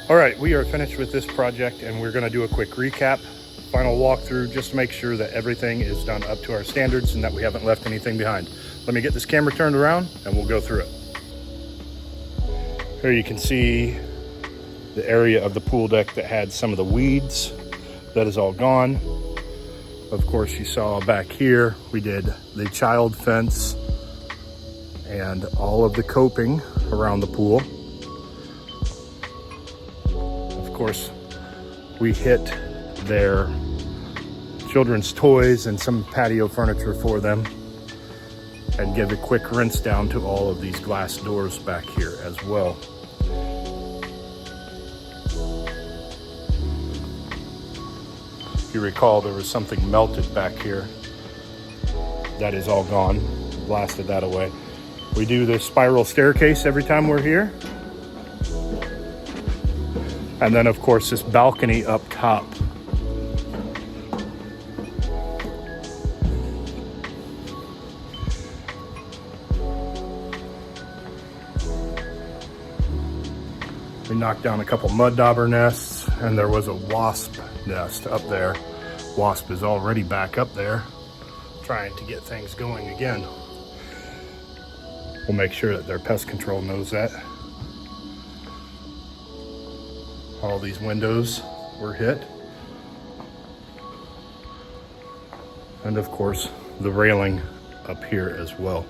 All right, we are finished with this project and we're gonna do a quick recap, final walkthrough, just to make sure that everything is done up to our standards and that we haven't left anything behind. Let me get this camera turned around and we'll go through it. Here you can see the area of the pool deck that had some of the weeds. That is all gone. Of course, you saw back here, we did the child fence and all of the coping around the pool. Of course, we hit their children's toys and some patio furniture for them and give a quick rinse down to all of these glass doors back here as well. If you recall, there was something melted back here. That is all gone. Blasted that away. We do this spiral staircase every time we're here. And then of course this balcony up top. We knocked down a couple mud dauber nests and there was a wasp nest up there. Wasp is already back up there trying to get things going again. We'll make sure that their pest control knows that. All these windows were hit. And of course, the railing up here as well.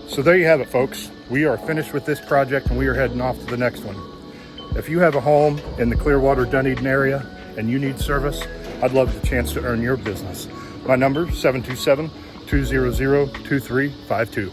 So there you have it, folks. We are finished with this project and we are heading off to the next one. If you have a home in the Clearwater, Dunedin area and you need service, I'd love the chance to earn your business. My number, 727-200-2352.